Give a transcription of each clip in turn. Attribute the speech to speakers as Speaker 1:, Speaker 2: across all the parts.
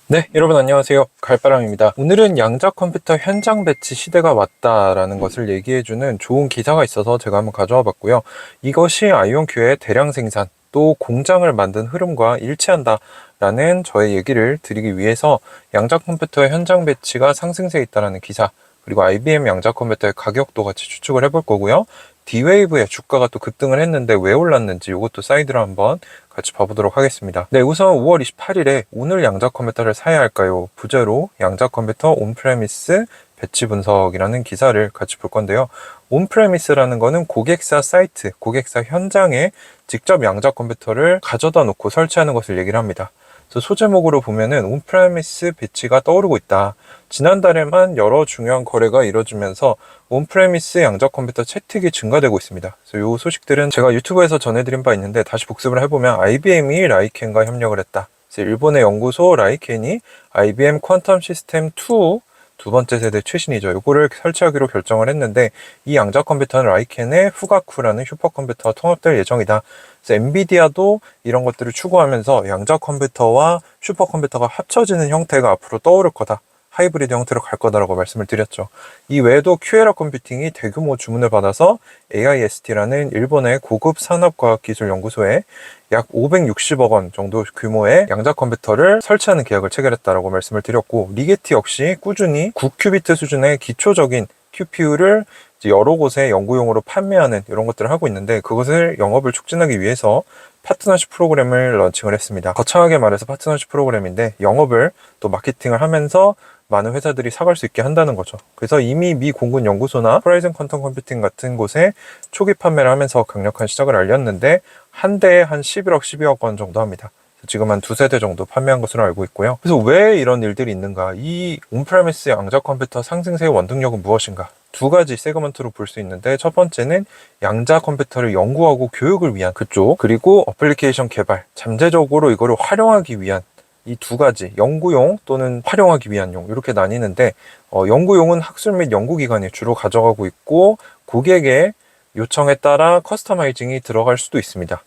Speaker 1: 네, 여러분 안녕하세요. 갈바람입니다. 오늘은 양자 컴퓨터 현장 배치 시대가 왔다라는 것을 얘기해주는 좋은 기사가 있어서 제가 한번 가져와 봤고요. 이것이 아이온큐의 대량 생산, 또 공장을 만든 흐름과 일치한다라는 저의 얘기를 드리기 위해서 양자 컴퓨터의 현장 배치가 상승세에 있다는 기사, 그리고 IBM 양자 컴퓨터의 가격도 같이 추측을 해볼 거고요. D-Wave의 주가가 또 급등을 했는데 왜 올랐는지 이것도 사이드로 한번 같이 봐보도록 하겠습니다. 네, 우선 5월 28일에 오늘 양자 컴퓨터를 사야 할까요? 부제로 양자 컴퓨터 온프레미스 배치 분석이라는 기사를 같이 볼 건데요. 온프레미스라는 거는 고객사 사이트, 고객사 현장에 직접 양자 컴퓨터를 가져다 놓고 설치하는 것을 얘기를 합니다. 그래서 소제목으로 보면은 온프레미스 배치가 떠오르고 있다. 지난달에만 여러 중요한 거래가 이뤄지면서 온프레미스 양자 컴퓨터 채택이 증가되고 있습니다. 그래서 이 소식들은 제가 유튜브에서 전해드린 바 있는데 다시 복습을 해보면 IBM이 라이켄과 협력을 했다. 그래서 일본의 연구소 라이켄이 IBM 퀀텀 시스템 2 두 번째 세대 최신이죠. 이거를 설치하기로 결정을 했는데 이 양자 컴퓨터는 라이켄의 후가쿠라는 슈퍼컴퓨터와 통합될 예정이다. 그래서 엔비디아도 이런 것들을 추구하면서 양자 컴퓨터와 슈퍼컴퓨터가 합쳐지는 형태가 앞으로 떠오를 거다. 하이브리드 형태로 갈 거다라고 말씀을 드렸죠. 이 외에도 QLR 컴퓨팅이 대규모 주문을 받아서 AIST라는 일본의 고급 산업과학기술 연구소에 약 560억 원 정도 규모의 양자 컴퓨터를 설치하는 계약을 체결했다라고 말씀을 드렸고, 리게티 역시 꾸준히 9큐비트 수준의 기초적인 QPU를 여러 곳에 연구용으로 판매하는 이런 것들을 하고 있는데, 그것을 영업을 촉진하기 위해서 파트너십 프로그램을 런칭을 했습니다. 거창하게 말해서 파트너십 프로그램인데 영업을 또 마케팅을 하면서 많은 회사들이 사갈 수 있게 한다는 거죠. 그래서 이미 미 공군 연구소나 호라이즌 퀀텀 컴퓨팅 같은 곳에 초기 판매를 하면서 강력한 시작을 알렸는데 한 대에 한 11억, 12억 원 정도 합니다. 지금 한 두세 대 정도 판매한 것으로 알고 있고요. 그래서 왜 이런 일들이 있는가? 이 온프레미스 양자 컴퓨터 상승세의 원동력은 무엇인가? 두 가지 세그먼트로 볼 수 있는데, 첫 번째는 양자 컴퓨터를 연구하고 교육을 위한 그쪽, 그리고 어플리케이션 개발, 잠재적으로 이거를 활용하기 위한 이 두 가지, 연구용 또는 활용하기 위한 용, 이렇게 나뉘는데, 연구용은 학술 및 연구기관이 주로 가져가고 있고, 고객의 요청에 따라 커스터마이징이 들어갈 수도 있습니다.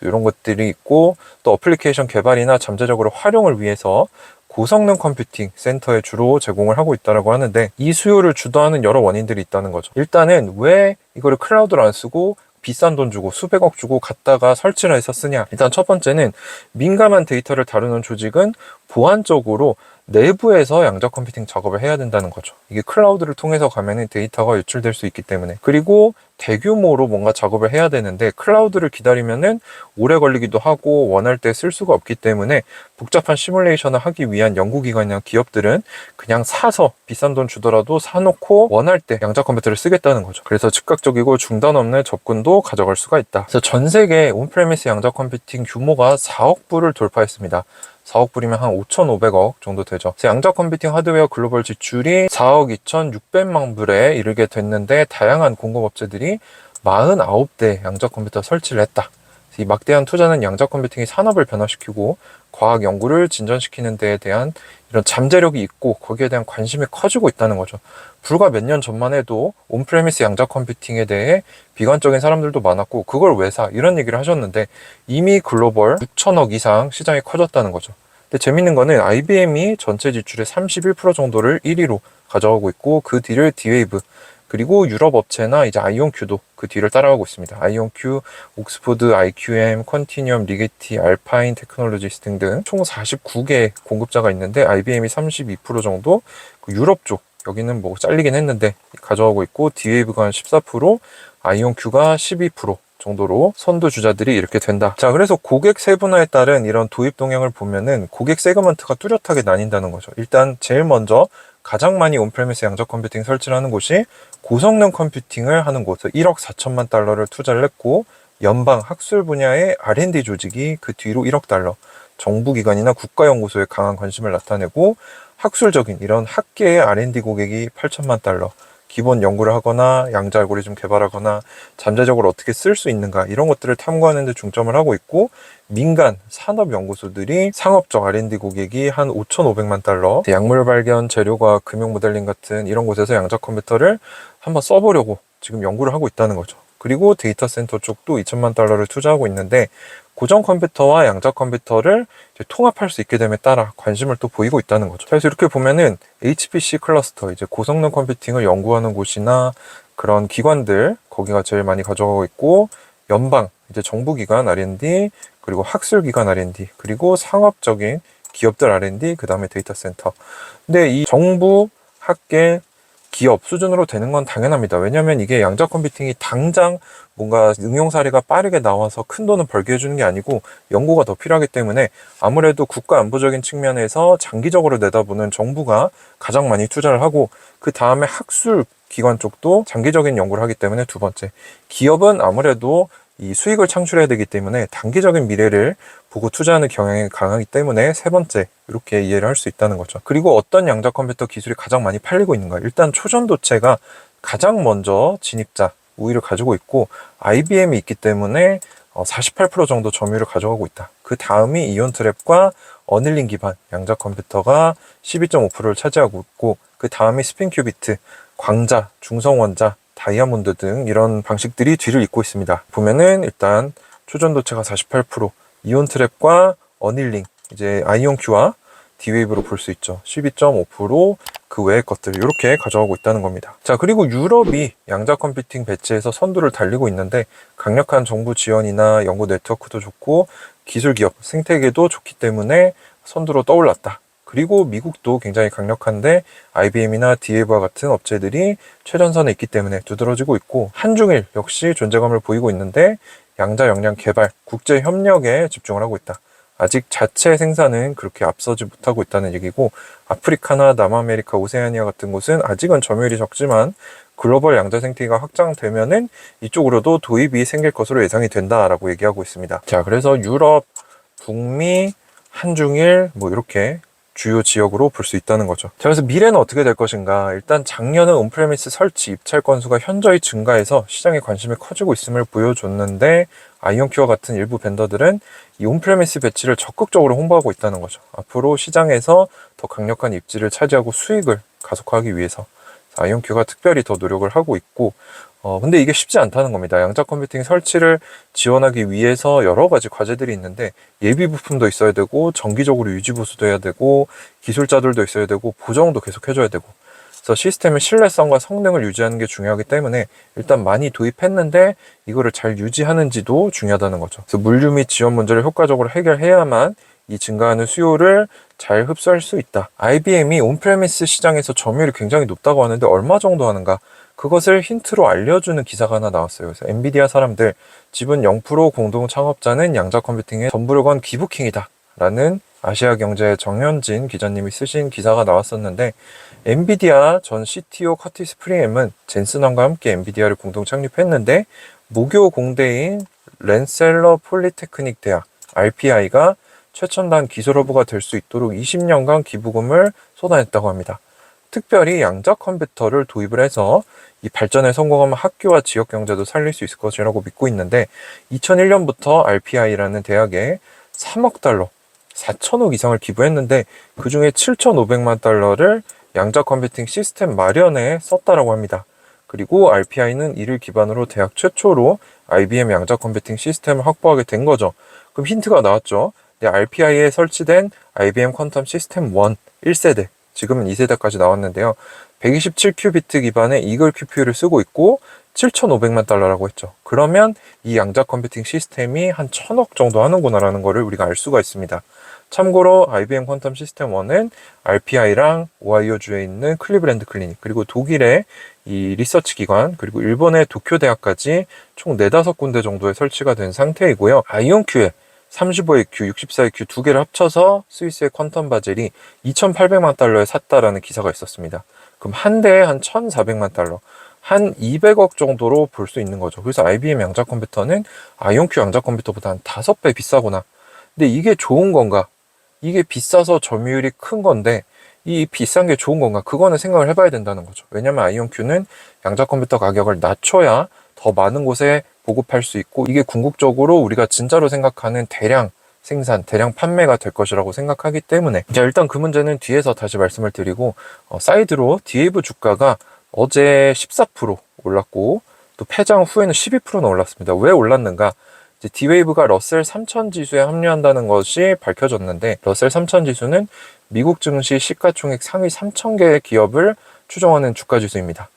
Speaker 1: 이런 것들이 있고, 또 어플리케이션 개발이나 잠재적으로 활용을 위해서 고성능 컴퓨팅 센터에 주로 제공을 하고 있다고 하는데, 이 수요를 주도하는 여러 원인들이 있다는 거죠. 일단은 왜 이거를 클라우드로 안 쓰고 비싼 돈 주고 수백억 주고 갖다가 설치를 해서 쓰냐. 일단 첫 번째는 민감한 데이터를 다루는 조직은 보안적으로 내부에서 양자 컴퓨팅 작업을 해야 된다는 거죠. 이게 클라우드를 통해서 가면은 데이터가 유출될 수 있기 때문에. 그리고 대규모로 뭔가 작업을 해야 되는데 클라우드를 기다리면은 오래 걸리기도 하고 원할 때 쓸 수가 없기 때문에 복잡한 시뮬레이션을 하기 위한 연구기관이나 기업들은 그냥 사서 비싼 돈 주더라도 사놓고 원할 때 양자 컴퓨터를 쓰겠다는 거죠. 그래서 즉각적이고 중단 없는 접근도 가져갈 수가 있다. 그래서 전 세계 온프레미스 양자 컴퓨팅 규모가 4억 불을 돌파했습니다. 4억 불이면 한 5,500억 정도 되죠. 그래서 양자 컴퓨팅 하드웨어 글로벌 지출이 4억 2,600만 불에 이르게 됐는데, 다양한 공급업체들이 49대 양자 컴퓨터 설치를 했다. 이 막대한 투자는 양자 컴퓨팅이 산업을 변화시키고 과학 연구를 진전시키는 데에 대한 이런 잠재력이 있고 거기에 대한 관심이 커지고 있다는 거죠. 불과 몇 년 전만 해도 온프레미스 양자 컴퓨팅에 대해 비관적인 사람들도 많았고 그걸 왜 사? 이런 얘기를 하셨는데 이미 글로벌 6천억 이상 시장이 커졌다는 거죠. 근데 재밌는 거는 IBM이 전체 지출의 31% 정도를 1위로 가져가고 있고, 그 뒤를 D-Wave, 그리고 유럽 업체나 이제 아이온큐도 그 뒤를 따라가고 있습니다. 아이온큐, 옥스포드, IQM, 컨티뉴엄, 리게티, 알파인 테크놀로지스 등등 총 49개 공급자가 있는데 IBM이 32% 정도, 그 유럽 쪽 여기는 뭐 잘리긴 했는데 가져가고 있고, D-Wave가 한 14%, 아이온큐가 12% 정도로 선두 주자들이 이렇게 된다. 자, 그래서 고객 세분화에 따른 이런 도입 동향을 보면은 고객 세그먼트가 뚜렷하게 나뉜다는 거죠. 일단 제일 먼저 가장 많이 온프레미스 양자 컴퓨팅 설치를 하는 곳이 고성능 컴퓨팅을 하는 곳, 1억 4천만 달러를 투자를 했고, 연방 학술 분야의 R&D 조직이 그 뒤로 1억 달러, 정부기관이나 국가연구소에 강한 관심을 나타내고, 학술적인 이런 학계의 R&D 고객이 8천만 달러, 기본 연구를 하거나 양자 알고리즘 개발하거나 잠재적으로 어떻게 쓸 수 있는가 이런 것들을 탐구하는 데 중점을 하고 있고, 민간 산업 연구소들이 상업적 R&D 고객이 한 5,500만 달러, 약물 발견, 재료과학, 금융 모델링 같은 이런 곳에서 양자 컴퓨터를 한번 써보려고 지금 연구를 하고 있다는 거죠. 그리고 데이터 센터 쪽도 2천만 달러를 투자하고 있는데, 고전 컴퓨터와 양자 컴퓨터를 이제 통합할 수 있게 됨에 따라 관심을 또 보이고 있다는 거죠. 그래서 이렇게 보면은 HPC 클러스터, 이제 고성능 컴퓨팅을 연구하는 곳이나 그런 기관들, 거기가 제일 많이 가져가고 있고, 연방, 이제 정부기관 R&D, 그리고 학술기관 R&D, 그리고 상업적인 기업들 R&D, 그 다음에 데이터 센터. 근데 이 정부, 학계, 기업 수준으로 되는 건 당연합니다. 왜냐하면 이게 양자 컴퓨팅이 당장 뭔가 응용 사례가 빠르게 나와서 큰 돈을 벌게 해주는 게 아니고 연구가 더 필요하기 때문에 아무래도 국가 안보적인 측면에서 장기적으로 내다보는 정부가 가장 많이 투자를 하고, 그 다음에 학술 기관 쪽도 장기적인 연구를 하기 때문에 두 번째, 기업은 아무래도 이 수익을 창출해야 되기 때문에 단기적인 미래를 보고 투자하는 경향이 강하기 때문에 세 번째, 이렇게 이해를 할 수 있다는 거죠. 그리고 어떤 양자 컴퓨터 기술이 가장 많이 팔리고 있는가? 일단 초전도체가 가장 먼저 진입자 우위를 가지고 있고, IBM이 있기 때문에 48% 정도 점유율을 가져가고 있다. 그 다음이 이온트랩과 어닐링 기반 양자 컴퓨터가 12.5%를 차지하고 있고, 그 다음이 스핀큐비트, 광자, 중성원자, 다이아몬드 등 이런 방식들이 뒤를 잇고 있습니다. 보면은 일단 초전도체가 48%, 이온트랩과 어닐링, 이제 아이온큐와 D웨이브로 볼 수 있죠. 12.5%, 그 외의 것들 이렇게 가져가고 있다는 겁니다. 자, 그리고 유럽이 양자 컴퓨팅 배치에서 선두를 달리고 있는데, 강력한 정부 지원이나 연구 네트워크도 좋고 기술 기업 생태계도 좋기 때문에 선두로 떠올랐다. 그리고 미국도 굉장히 강력한데 IBM이나 D웨이브와 같은 업체들이 최전선에 있기 때문에 두드러지고 있고, 한중일 역시 존재감을 보이고 있는데 양자 역량 개발, 국제 협력에 집중을 하고 있다. 아직 자체 생산은 그렇게 앞서지 못하고 있다는 얘기고, 아프리카나 남아메리카, 오세아니아 같은 곳은 아직은 점유율이 적지만 글로벌 양자 생태계가 확장되면은 이쪽으로도 도입이 생길 것으로 예상이 된다라고 얘기하고 있습니다. 자, 그래서 유럽, 북미, 한중일 뭐 이렇게 주요 지역으로 볼 수 있다는 거죠. 자, 그래서 미래는 어떻게 될 것인가? 일단 작년은 온프레미스 설치 입찰 건수가 현저히 증가해서 시장의 관심이 커지고 있음을 보여줬는데, 아이온큐와 같은 일부 벤더들은 이 온프레미스 배치를 적극적으로 홍보하고 있다는 거죠. 앞으로 시장에서 더 강력한 입지를 차지하고 수익을 가속화하기 위해서 아이온큐가 특별히 더 노력을 하고 있고, 근데 이게 쉽지 않다는 겁니다. 양자 컴퓨팅 설치를 지원하기 위해서 여러 가지 과제들이 있는데, 예비 부품도 있어야 되고, 정기적으로 유지 보수도 해야 되고, 기술자들도 있어야 되고, 보정도 계속 해줘야 되고, 그래서 시스템의 신뢰성과 성능을 유지하는 게 중요하기 때문에 일단 많이 도입했는데 이거를 잘 유지하는지도 중요하다는 거죠. 그래서 물류 및 지원 문제를 효과적으로 해결해야만 이 증가하는 수요를 잘 흡수할 수 있다. IBM이 온프레미스 시장에서 점유율이 굉장히 높다고 하는데 얼마 정도 하는가? 그것을 힌트로 알려주는 기사가 하나 나왔어요. 그래서 엔비디아 사람들, 지분 0% 공동 창업자는 양자 컴퓨팅의 전부를 건 기부킹이다 라는 아시아경제 정현진 기자님이 쓰신 기사가 나왔었는데, 엔비디아 전 CTO 커티스 프리엠은 젠슨왕과 함께 엔비디아를 공동 창립했는데, 모교 공대인 렌셀러 폴리테크닉 대학 RPI가 최첨단 기술허브가 될 수 있도록 20년간 기부금을 쏟아냈다고 합니다. 특별히 양자 컴퓨터를 도입을 해서 이 발전에 성공하면 학교와 지역 경제도 살릴 수 있을 것이라고 믿고 있는데, 2001년부터 RPI라는 대학에 3억 달러, 4천억 이상을 기부했는데 그 중에 7,500만 달러를 양자 컴퓨팅 시스템 마련에 썼다라고 합니다. 그리고 RPI는 이를 기반으로 대학 최초로 IBM 양자 컴퓨팅 시스템을 확보하게 된 거죠. 그럼 힌트가 나왔죠. RPI에 설치된 IBM 퀀텀 시스템 1, 1세대, 지금은 2세대까지 나왔는데요. 127큐비트 기반의 이글 QPU를 쓰고 있고 7,500만 달러라고 했죠. 그러면 이 양자 컴퓨팅 시스템이 한 1,000억 정도 하는구나라는 거를 우리가 알 수가 있습니다. 참고로 IBM 퀀텀 시스템 1은 RPI랑 오하이오주에 있는 클리브랜드 클리닉, 그리고 독일의 이 리서치 기관, 그리고 일본의 도쿄 대학까지 총 4-5군데 정도에 설치가 된 상태이고요. 아이온큐에 35EQ, 64EQ 두 개를 합쳐서 스위스의 퀀텀 바젤이 2,800만 달러에 샀다라는 기사가 있었습니다. 그럼 한 대에 한 1,400만 달러, 한 200억 정도로 볼 수 있는 거죠. 그래서 IBM 양자 컴퓨터는 아이온큐 양자 컴퓨터보다 한 5배 비싸구나. 근데 이게 좋은 건가? 이게 비싸서 점유율이 큰 건데 이 비싼 게 좋은 건가? 그거는 생각을 해봐야 된다는 거죠. 왜냐면 아이온큐는 양자 컴퓨터 가격을 낮춰야 더 많은 곳에 보급할 수 있고, 이게 궁극적으로 우리가 진짜로 생각하는 대량 생산, 대량 판매가 될 것이라고 생각하기 때문에. 자, 일단 그 문제는 뒤에서 다시 말씀을 드리고, 사이드로 D웨이브 주가가 어제 14% 올랐고 또 폐장 후에는 12%나 올랐습니다. 왜 올랐는가? 이제 D-Wave가 러셀 3000 지수에 합류한다는 것이 밝혀졌는데, 러셀 3000 지수는 미국 증시 시가총액 상위 3000개의 기업을 추정하는 주가 지수입니다.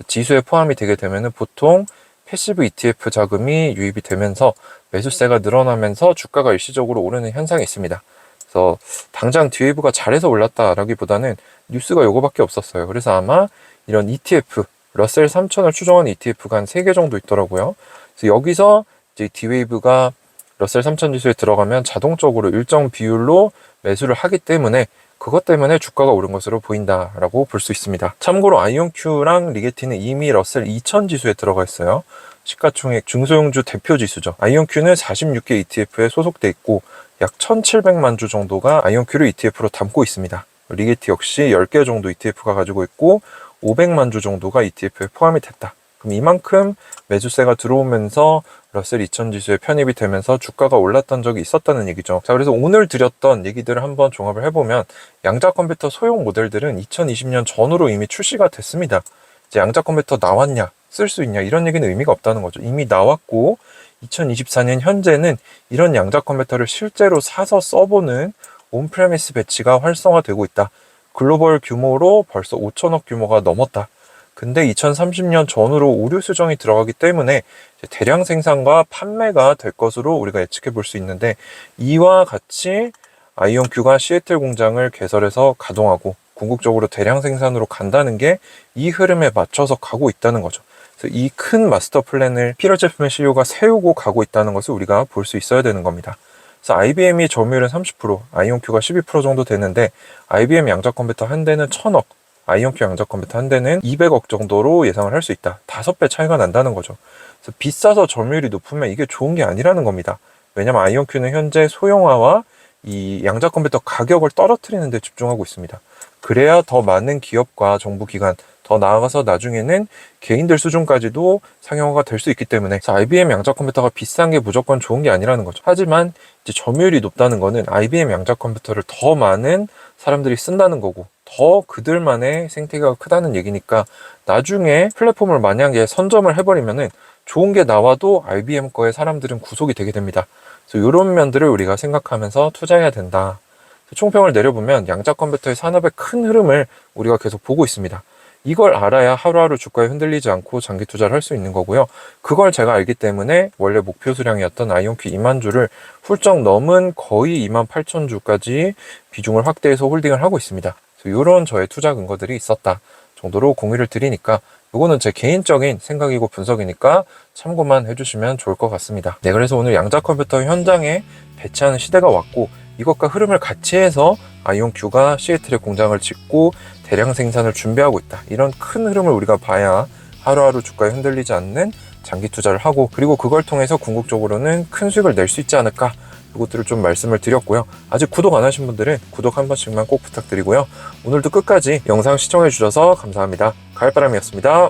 Speaker 1: 지수에 포함이 되게 되면 보통 패시브 ETF 자금이 유입이 되면서 매수세가 늘어나면서 주가가 일시적으로 오르는 현상이 있습니다. 그래서 당장 D-Wave가 잘해서 올랐다라기보다는 뉴스가 요거밖에 없었어요. 그래서 아마 이런 ETF, 러셀 3000을 추정하는 ETF가 한 3개 정도 있더라고요. 그래서 여기서 이제 D-Wave가 러셀 3000 지수에 들어가면 자동적으로 일정 비율로 매수를 하기 때문에 그것 때문에 주가가 오른 것으로 보인다라고 볼 수 있습니다. 참고로 아이온큐랑 리게티는 이미 러셀 2000 지수에 들어가 있어요. 시가총액 중소형주 대표 지수죠. 아이온큐는 46개 ETF에 소속돼 있고 약 1700만 주 정도가 아이온큐를 ETF로 담고 있습니다. 리게티 역시 10개 정도 ETF가 가지고 있고 500만 주 정도가 ETF에 포함이 됐다. 그럼 이만큼 매수세가 들어오면서 러셀 2000 지수에 편입이 되면서 주가가 올랐던 적이 있었다는 얘기죠. 자, 그래서 오늘 드렸던 얘기들을 한번 종합을 해보면 양자 컴퓨터 소형 모델들은 2020년 전후로 이미 출시가 됐습니다. 이제 양자 컴퓨터 나왔냐, 쓸 수 있냐 이런 얘기는 의미가 없다는 거죠. 이미 나왔고 2024년 현재는 이런 양자 컴퓨터를 실제로 사서 써보는 온프레미스 배치가 활성화되고 있다. 글로벌 규모로 벌써 5천억 규모가 넘었다. 근데 2030년 전후로 오류 수정이 들어가기 때문에 대량 생산과 판매가 될 것으로 우리가 예측해 볼 수 있는데, 이와 같이 아이온큐가 시애틀 공장을 개설해서 가동하고 궁극적으로 대량 생산으로 간다는 게 이 흐름에 맞춰서 가고 있다는 거죠. 그래서 이 큰 마스터 플랜을 피러 제품의 CEO가 세우고 가고 있다는 것을 우리가 볼 수 있어야 되는 겁니다. 그래서 IBM이 점유율은 30%, 아이온큐가 12% 정도 되는데 IBM 양자 컴퓨터 한 대는 1000억, 아이온큐 양자 컴퓨터 한 대는 200억 정도로 예상을 할 수 있다. 5배 차이가 난다는 거죠. 그래서 비싸서 점유율이 높으면 이게 좋은 게 아니라는 겁니다. 왜냐면 아이온큐는 현재 소형화와 이 양자 컴퓨터 가격을 떨어뜨리는 데 집중하고 있습니다. 그래야 더 많은 기업과 정부기관, 더 나아가서 나중에는 개인들 수준까지도 상용화가 될 수 있기 때문에, 그래서 IBM 양자 컴퓨터가 비싼 게 무조건 좋은 게 아니라는 거죠. 하지만 이제 점유율이 높다는 거는 IBM 양자 컴퓨터를 더 많은 사람들이 쓴다는 거고 더 그들만의 생태계가 크다는 얘기니까, 나중에 플랫폼을 만약에 선점을 해버리면은 좋은 게 나와도 IBM 거에 사람들은 구속이 되게 됩니다. 그래서 이런 면들을 우리가 생각하면서 투자해야 된다. 총평을 내려보면 양자 컴퓨터의 산업의 큰 흐름을 우리가 계속 보고 있습니다. 이걸 알아야 하루하루 주가에 흔들리지 않고 장기 투자를 할 수 있는 거고요. 그걸 제가 알기 때문에 원래 목표 수량이었던 아이온큐 2만 주를 훌쩍 넘은 거의 2만 8천 주까지 비중을 확대해서 홀딩을 하고 있습니다. 그래서 이런 저의 투자 근거들이 있었다 정도로 공유를 드리니까, 이거는 제 개인적인 생각이고 분석이니까 참고만 해주시면 좋을 것 같습니다. 네, 그래서 오늘 양자 컴퓨터 현장에 배치하는 시대가 왔고, 이것과 흐름을 같이 해서 아이온큐가 시애틀에 공장을 짓고 대량 생산을 준비하고 있다. 이런 큰 흐름을 우리가 봐야 하루하루 주가에 흔들리지 않는 장기 투자를 하고, 그리고 그걸 통해서 궁극적으로는 큰 수익을 낼 수 있지 않을까, 이것들을 좀 말씀을 드렸고요. 아직 구독 안 하신 분들은 구독 한 번씩만 꼭 부탁드리고요. 오늘도 끝까지 영상 시청해 주셔서 감사합니다. 가을바람이었습니다.